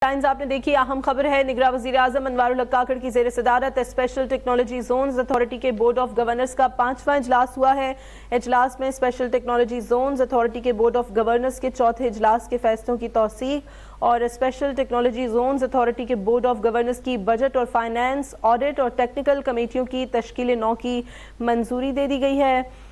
Lines आपने देखी। अहम खबर है, निगरां वज़ीर-ए-आज़म अनवारुल हक काकड़ की ज़ेर सदारत स्पेशल टेक्नोलॉजी जोन्स अथॉरिटी के बोर्ड ऑफ गवर्नर्स का 5वां इजलास हुआ है। इजलास में स्पेशल टेक्नोलॉजी जोन्स अथॉरिटी के बोर्ड ऑफ गवर्नर्स के चौथे इजलास के फैसलों की तौसीक और स्पेशल टेक्नोलॉजी जोन्स अथॉरिटी के बोर्ड ऑफ गवर्नर्स की बजट और फाइनेंस, ऑडिट और टेक्निकल कमेटियों की तश्कील नौ की मंजूरी दे दी गई है।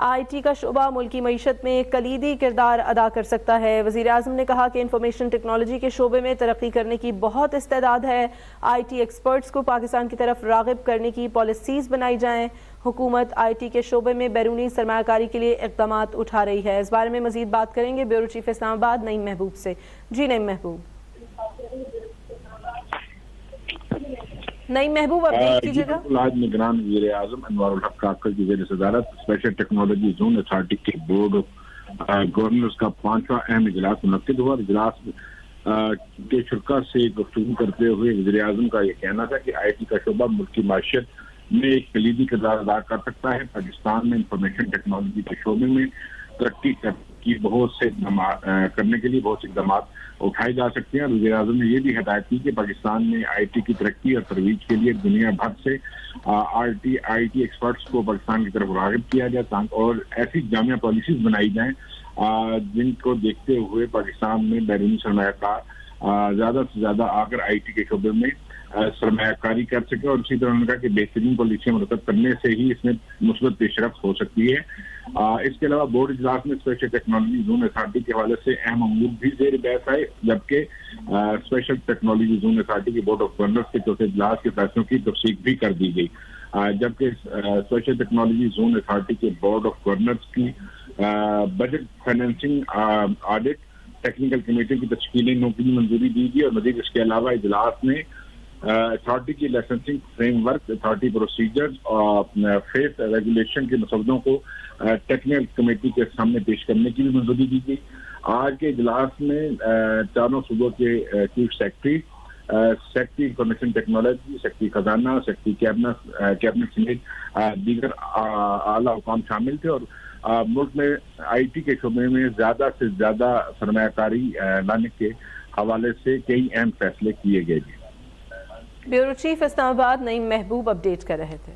IT का शोबा मुल्की मईशत में कलीदी किरदार अदा कर सकता है। वज़ीर-ए-आज़म ने कहा कि इंफॉर्मेशन टेक्नोलॉजी के शोबे में तरक्की करने की बहुत इस्तेदाद है। IT एक्सपर्ट्स को पाकिस्तान की तरफ राग़िब करने की पॉलिसीज़ बनाई जाएँ। हुकूमत IT के शोबे में बैरूनी सरमायाकारी के लिए इक़दामात उठा रही है। इस बारे में मज़ीद बात करेंगे ब्यूरो चीफ इस्लामाबाद नईम महबूब से। जी नईम महबूब। नईम महबूब, अपडेट कीजिएगा। आज निगरान वज़ीर-ए-आज़म अनवारुल हक काकड़ की ज़ेर सदारत स्पेशल टेक्नोलॉजी जोन अथॉरिटी के बोर्ड ऑफ गवर्नर्स का 5वां अहम इजलास मुनक्किद हुआ। इजलास के शुरा से गुफ्तगू करते हुए वज़ीर-ए-आज़म का यह कहना था कि IT का शोबा मुल्की माशियत में एक कलीदी किरदार अदा कर सकता है। पाकिस्तान में इंफॉर्मेशन टेक्नोलॉजी के शोबे में तरक्की करने के लिए बहुत से इक़दाम उठाए जा सकते हैं। वज़ीर-ए-आज़म ने यह भी हिदायत की कि पाकिस्तान में IT की तरक्की और तरोीज के लिए दुनिया भर से IT एक्सपर्ट्स को पाकिस्तान की तरफ राग़िब किया जाए और ऐसी जामिया पॉलिसीज बनाई जाएँ जिनको देखते हुए पाकिस्तान में बैरूनी सरमायाकार ज़्यादा से ज़्यादा आकर IT के शोबे में सरमायाकारी कर सके। और इसी तरह उन्होंने कहा कि बेहतरीन पॉलिसियाँ मुरतब करने से ही इसमें मुस्बत पेशरफ्त हो सकती है। इसके अलावा बोर्ड इजलास में स्पेशल टेक्नोलॉजी जोन अथॉरिटी के हवाले से अहम अमूर भी ज़ेर बहस आए, जबकि स्पेशल टेक्नोलॉजी जोन अथॉरिटी के बोर्ड ऑफ गवर्नर्स के चौथे इजलास के फैसलों की तफसीक भी कर दी गई। जबकि स्पेशल टेक्नोलॉजी जोन अथॉरिटी के बोर्ड ऑफ गवर्नर्स की budget, financing, audit, technical committee की तश्कील नौ की मंजूरी दी गई। और मजीद इसके अलावा इजलास में अथॉरिटी की लाइसेंसिंग फ्रेमवर्क, अथॉरिटी प्रोसीजर्स और फेस रेगुलेशन के मसौदों को टेक्निकल कमेटी के सामने पेश करने की भी मंजूरी दी गई। आज के इजलास में चारों सूबों के chief secretary information technology, secretary खजाना, सेक्रेटरी कैबिनेट समेत दीगर आला हुकाम शामिल थे। और मुल्क में IT के शोबे में ज्यादा से ज्यादा सरमायाकारी लाने के हवाले से कई अहम फैसले किए गए। ब्यूरो चीफ इस्लामाबाद नईम महबूब अपडेट कर रहे थे।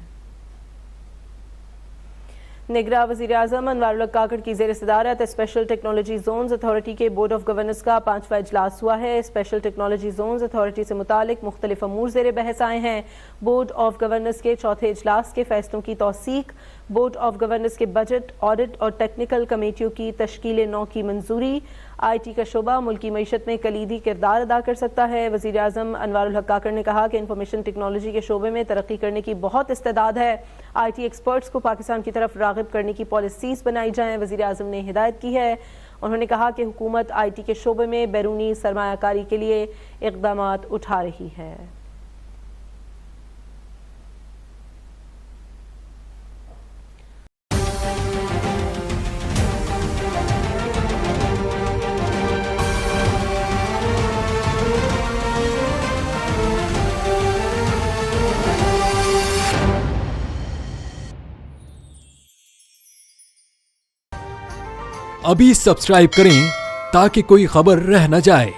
निगरां वज़ीर-ए-आज़म अनवारुल हक काकड़ की ज़ेर सदारत स्पेशल टेक्नोलॉजी जोन्स अथॉरिटी के बोर्ड ऑफ गवर्नर्स का 5वां इजलास हुआ है। स्पेशल टेक्नोलॉजी जोन्स अथॉरिटी से मुतालिक मुख्तलिफ अमूर ज़ेर बहस आए हैं। बोर्ड ऑफ गवर्नर्स के चौथे इजलास के फैसलों की तौसीक, बोर्ड ऑफ गवर्नर्स के बजट, ऑडिट और टेक्निकल कमेटियों की तश्कील नौ की मंजूरी, IT का शोबा मुल्की मईशत में कलीदी किरदार अदा कर सकता है। वज़ीर-ए-आज़म अनवारुल हक काकड़ ने कहा कि इंफॉर्मेशन टेक्नोलॉजी के शोबे में तरक्की करने की बहुत इस्तेदाद है। IT एक्सपर्ट्स को पाकिस्तान की तरफ राग़िब करने की पॉलिसीज़ बनाई जाएँ। वज़ीर-ए-आज़म ने हिदायत की है। उन्होंने कहा कि हुकूमत IT के शोबे में बैरूनी सरमायाकारी के लिए इक़दामात उठा रही है। अभी सब्सक्राइब करें ताकि कोई खबर रह न जाए।